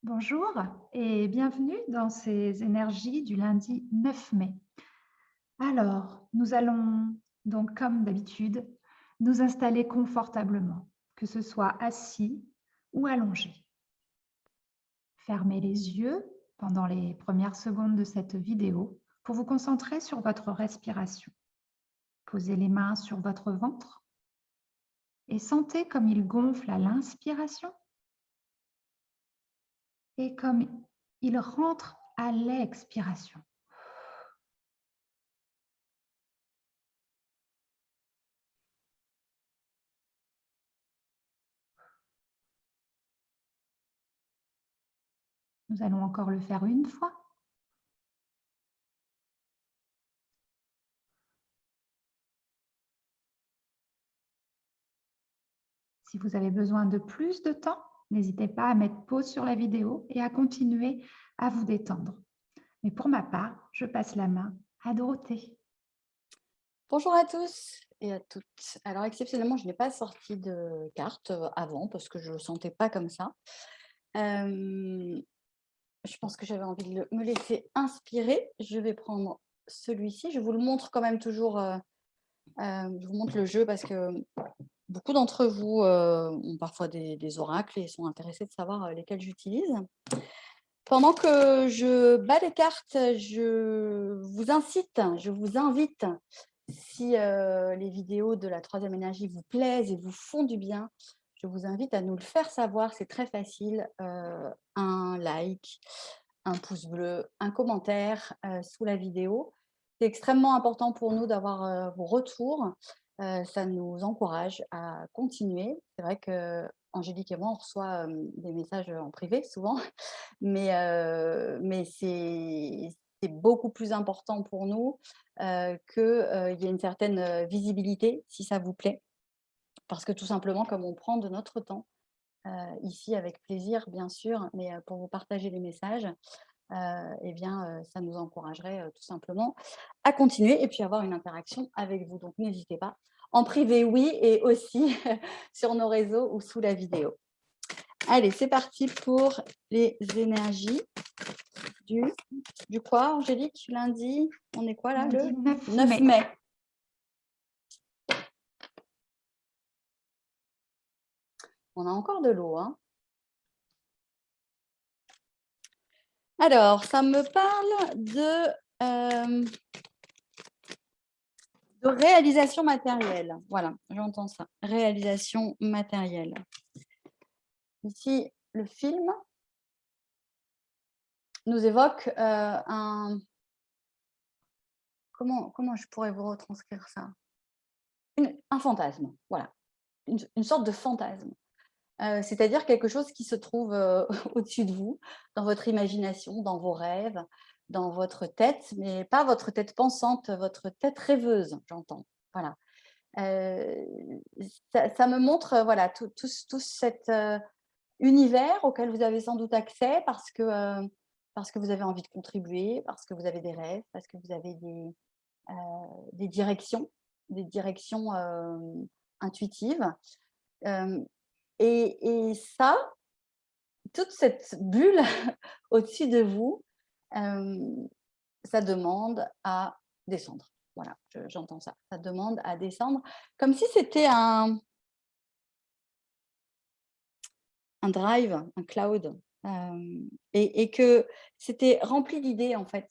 Bonjour et bienvenue dans ces énergies du lundi 9 mai. Alors, nous allons donc, comme d'habitude, nous installer confortablement, que ce soit assis ou allongé. Fermez les yeux pendant les premières secondes de cette vidéo pour vous concentrer sur votre respiration. Posez les mains sur votre ventre et sentez comme il gonfle à l'inspiration et comme il rentre à l'expiration. Nous allons encore le faire une fois. Si vous avez besoin de plus de temps, n'hésitez pas à mettre pause sur la vidéo et à continuer à vous détendre. Mais pour ma part, je passe la main à Dorothée. Bonjour à tous et à toutes. Alors exceptionnellement, je n'ai pas sorti de carte avant parce que je ne le sentais pas comme ça. Je pense que j'avais envie de me laisser inspirer. Je vais prendre celui-ci. Je vous le montre quand même toujours. Je vous montre le jeu parce que beaucoup d'entre vous ont parfois des oracles et sont intéressés de savoir lesquels j'utilise. Pendant que je bats les cartes, je vous invite, si les vidéos de la troisième énergie vous plaisent et vous font du bien, je vous invite à nous le faire savoir, c'est très facile. Un like, un pouce bleu, un commentaire sous la vidéo. C'est extrêmement important pour nous d'avoir vos retours. Ça nous encourage à continuer. C'est vrai que Angélique et moi, on reçoit des messages en privé souvent, mais c'est beaucoup plus important pour nous qu'il y ait une certaine visibilité, si ça vous plaît. Parce que tout simplement, comme on prend de notre temps, ici avec plaisir bien sûr, mais pour vous partager les messages, eh bien, ça nous encouragerait tout simplement à continuer et puis avoir une interaction avec vous. Donc n'hésitez pas. En privé, oui, et aussi sur nos réseaux ou sous la vidéo. Allez, c'est parti pour les énergies du quoi, Angélique? Lundi, on est quoi là? Lundi Le 9 9 mai. mai. On a encore de l'eau, hein. Alors, ça me parle de réalisation matérielle. Voilà, j'entends ça. Réalisation matérielle. Ici, le film nous évoque un... Comment je pourrais vous retranscrire ça? Un fantasme, voilà. Une sorte de fantasme. C'est-à-dire quelque chose qui se trouve au-dessus de vous, dans votre imagination, dans vos rêves, dans votre tête, mais pas votre tête pensante, votre tête rêveuse, j'entends. Voilà. Euh, ça me montre voilà, tout cet univers auquel vous avez sans doute accès parce que vous avez envie de contribuer, parce que vous avez des rêves, parce que vous avez des directions intuitives. Euh, et ça, toute cette bulle au-dessus de vous, ça demande à descendre. Voilà, j'entends ça. Ça demande à descendre comme si c'était un drive, un cloud, et que c'était rempli d'idées en fait.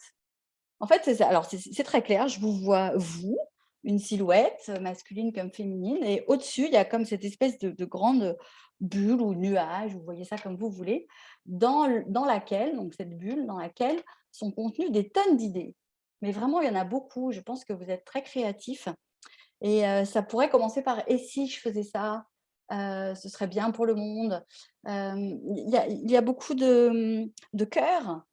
En fait, c'est ça. Alors c'est très clair, je vous vois, vous, une silhouette masculine comme féminine, et au-dessus, il y a comme cette espèce de grande bulle ou nuage, vous voyez ça comme vous voulez, dans laquelle, donc cette bulle dans laquelle sont contenues des tonnes d'idées. Mais vraiment, il y en a beaucoup. Je pense que vous êtes très créatifs. Et ça pourrait commencer par: «Et si je faisais ça? Ce serait bien pour le monde». Il y a beaucoup de cœur,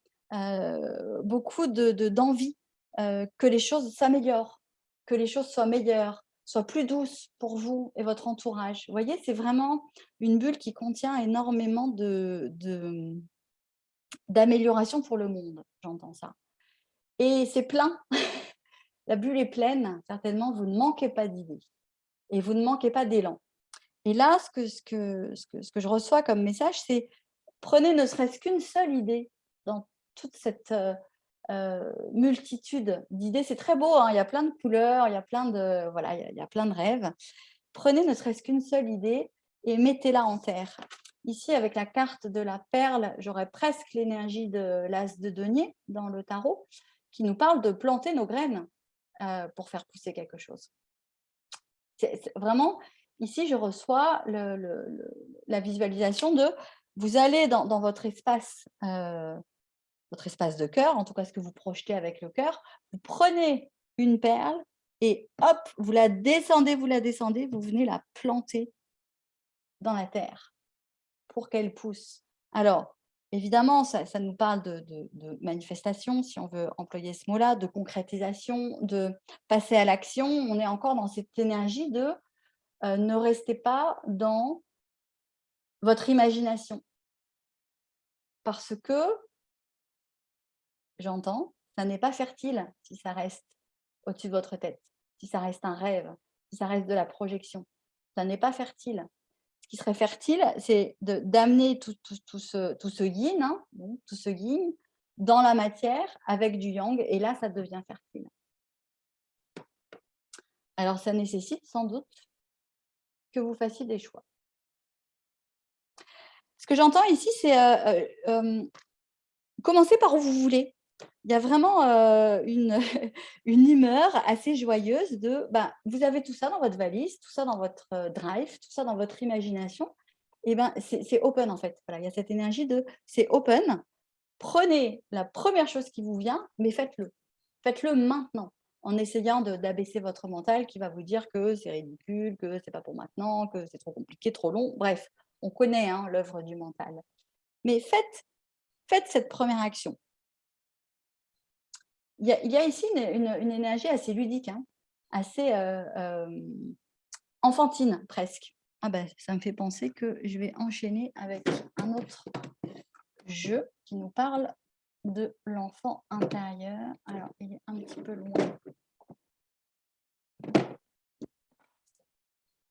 beaucoup d'envie, que les choses s'améliorent, que les choses soient meilleures, soient plus douces pour vous et votre entourage. Vous voyez? C'est vraiment une bulle qui contient énormément d'amélioration pour le monde, j'entends ça. Et c'est plein, la bulle est pleine, certainement, vous ne manquez pas d'idées et vous ne manquez pas d'élan. Et là, ce que je reçois comme message, c'est Prenez ne serait-ce qu'une seule idée dans toute cette multitude d'idées. C'est très beau, hein, il y a plein de couleurs, il y a plein de, voilà, il y a plein de rêves. Prenez ne serait-ce qu'une seule idée et mettez-la en terre. Ici, avec la carte de la perle, j'aurais presque l'énergie de l'as de denier dans le tarot, qui nous parle de planter nos graines pour faire pousser quelque chose. Vraiment, ici, je reçois la visualisation de vous allez dans votre espace de cœur, en tout cas ce que vous projetez avec le cœur, vous prenez une perle et hop, vous la descendez, vous venez la planter dans la terre pour qu'elle pousse. Alors, évidemment, ça nous parle de manifestation, si on veut employer ce mot-là, de concrétisation, de passer à l'action. On est encore dans cette énergie de ne restez pas dans votre imagination. Parce que, j'entends, ça n'est pas fertile si ça reste au-dessus de votre tête, si ça reste un rêve, si ça reste de la projection. Ça n'est pas fertile. Ce qui serait fertile, c'est d'amener tout ce yin, hein, tout ce yin dans la matière avec du yang, et là, ça devient fertile. Alors, ça nécessite sans doute que vous fassiez des choix. Ce que j'entends ici, c'est commencer par où vous voulez. Il y a vraiment une humeur assez joyeuse de vous avez tout ça dans votre valise, tout ça dans votre drive, tout ça dans votre imagination. Et c'est open en fait. Voilà, il y a cette énergie de c'est open. Prenez la première chose qui vous vient, mais faites-le. Faites-le maintenant, en essayant d'abaisser votre mental qui va vous dire que c'est ridicule, que c'est pas pour maintenant, que c'est trop compliqué, trop long. Bref, on connaît l'œuvre du mental. Mais faites cette première action. Il y a ici une énergie assez ludique, hein, assez enfantine presque. Ça me fait penser que je vais enchaîner avec un autre jeu qui nous parle de l'enfant intérieur. Alors, il est un petit peu loin.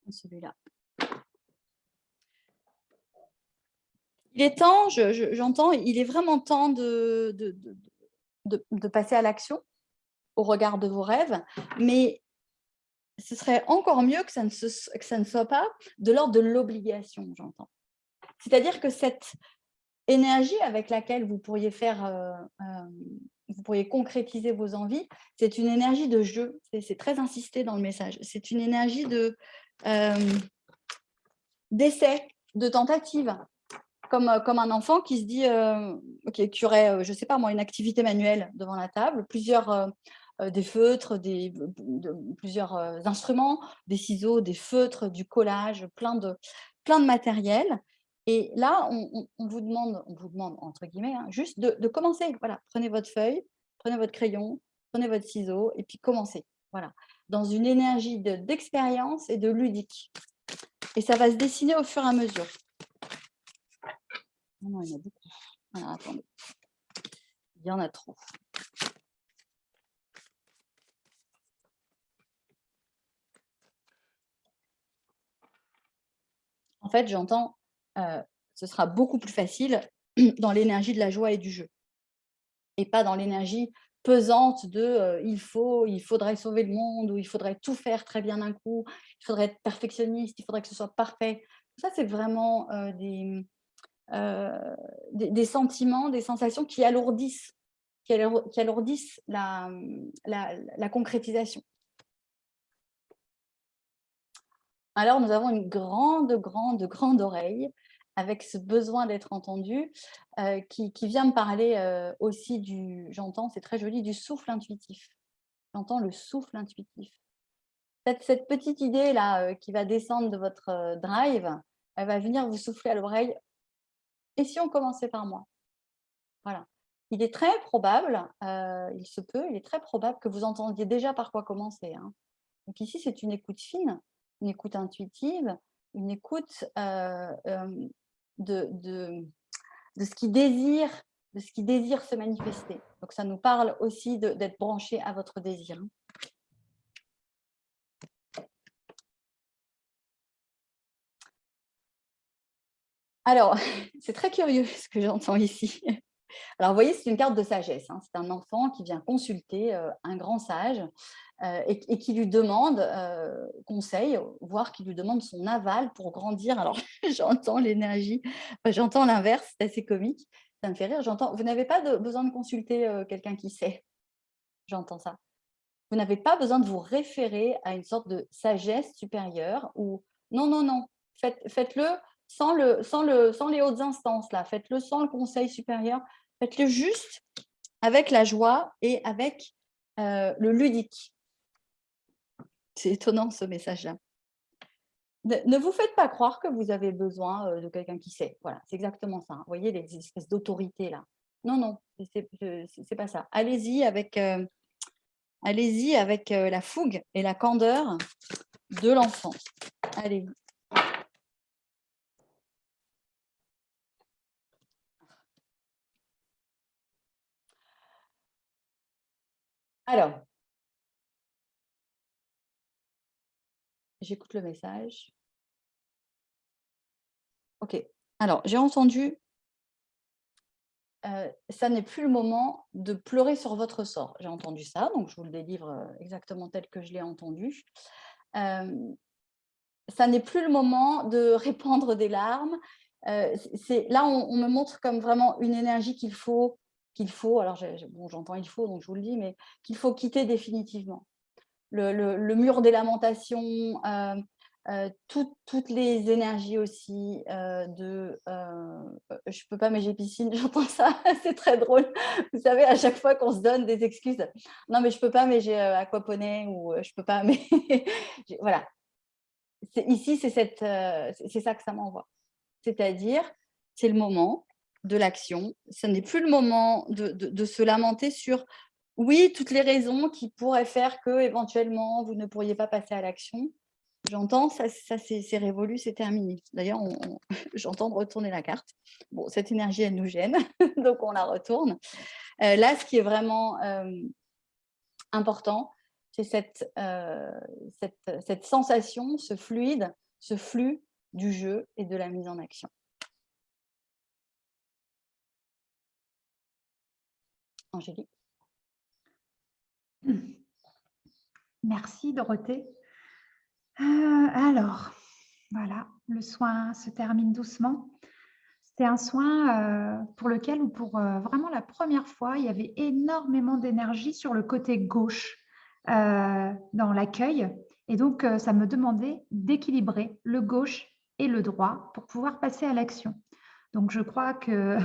Celui-là. Il est temps, j'entends, il est vraiment temps de passer à l'action au regard de vos rêves, mais ce serait encore mieux que ça ne soit pas de l'ordre de l'obligation, j'entends. C'est-à-dire que cette énergie avec laquelle vous pourriez vous pourriez concrétiser vos envies, c'est une énergie de jeu. C'est très insisté dans le message. C'est une énergie d'essai, de tentative. Comme un enfant qui se dit qui aurait, je ne sais pas moi, une activité manuelle devant la table, des feutres, plusieurs instruments, des ciseaux, des feutres, du collage, plein de matériel. Et là, on vous demande entre guillemets, juste de commencer. Voilà, prenez votre feuille, prenez votre crayon, prenez votre ciseau et puis commencez. Voilà, dans une énergie d'expérience et de ludique. Et ça va se dessiner au fur et à mesure. Non, il y en a beaucoup. Alors, attendez. Il y en a trop. En fait, j'entends, ce sera beaucoup plus facile dans l'énergie de la joie et du jeu. Et pas dans l'énergie pesante de il faudrait sauver le monde, ou il faudrait tout faire très bien d'un coup, il faudrait être perfectionniste, il faudrait que ce soit parfait. Ça, c'est vraiment des sentiments, des sensations qui alourdissent, la concrétisation. Alors, nous avons une grande oreille avec ce besoin d'être entendu qui vient me parler aussi j'entends, c'est très joli, du souffle intuitif. J'entends le souffle intuitif. Cette petite idée-là qui va descendre de votre drive, elle va venir vous souffler à l'oreille. Et si on commençait par moi? Voilà. Il est très probable, il est très probable que vous entendiez déjà par quoi commencer. Donc ici, c'est une écoute fine, une écoute intuitive, une écoute de ce qui désire, se manifester. Donc ça nous parle aussi d'être branché à votre désir. Alors, c'est très curieux ce que j'entends ici. Alors, vous voyez, c'est une carte de sagesse, hein. C'est un enfant qui vient consulter un grand sage et qui lui demande conseil, voire qui lui demande son aval pour grandir. Alors, j'entends l'énergie, enfin, j'entends l'inverse, c'est assez comique. Ça me fait rire. J'entends, vous n'avez pas besoin de consulter quelqu'un qui sait. J'entends ça. Vous n'avez pas besoin de vous référer à une sorte de sagesse supérieure ou non, non, non, faites-le sans les hautes instances, là. Faites-le sans le conseil supérieur. Faites-le juste avec la joie et avec le ludique. C'est étonnant ce message-là. Ne vous faites pas croire que vous avez besoin de quelqu'un qui sait. Voilà, c'est exactement ça, hein. Vous voyez les espèces d'autorité là. Non, non, c'est pas ça. Allez-y avec la fougue et la candeur de l'enfant. Allez. Alors, j'écoute le message. Ok. Alors, j'ai entendu, ça n'est plus le moment de pleurer sur votre sort. J'ai entendu ça, donc je vous le délivre exactement tel que je l'ai entendu. Ça n'est plus le moment de répandre des larmes. Là, on me montre comme vraiment une énergie alors j'entends il faut, donc je vous le dis, mais qu'il faut quitter définitivement. Le mur des lamentations, toutes les énergies aussi je peux pas mais j'ai piscine, j'entends ça, c'est très drôle. Vous savez, à chaque fois qu'on se donne des excuses, non mais je peux pas mais j'ai aquaponé ou je peux pas mais voilà. Ici, c'est ça que ça m'envoie. C'est-à-dire, c'est le moment de l'action. Ce n'est plus le moment de se lamenter sur, oui, toutes les raisons qui pourraient faire que éventuellement vous ne pourriez pas passer à l'action. J'entends, ça c'est révolu, c'est terminé. D'ailleurs, j'entends retourner la carte. Bon, cette énergie, elle nous gêne, donc on la retourne. Là, ce qui est vraiment important, c'est cette sensation, ce fluide, ce flux du jeu et de la mise en action. Angélique. Merci Dorothée. Alors, voilà, le soin se termine doucement. C'était un soin pour lequel ou pour vraiment la première fois, il y avait énormément d'énergie sur le côté gauche dans l'accueil. Et donc, ça me demandait d'équilibrer le gauche et le droit pour pouvoir passer à l'action. Donc, je crois que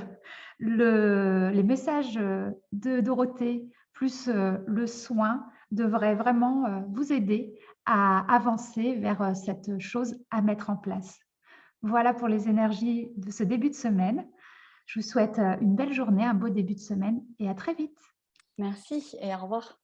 les messages de Dorothée plus le soin devraient vraiment vous aider à avancer vers cette chose à mettre en place. Voilà pour les énergies de ce début de semaine. Je vous souhaite une belle journée, un beau début de semaine et à très vite. Merci et au revoir.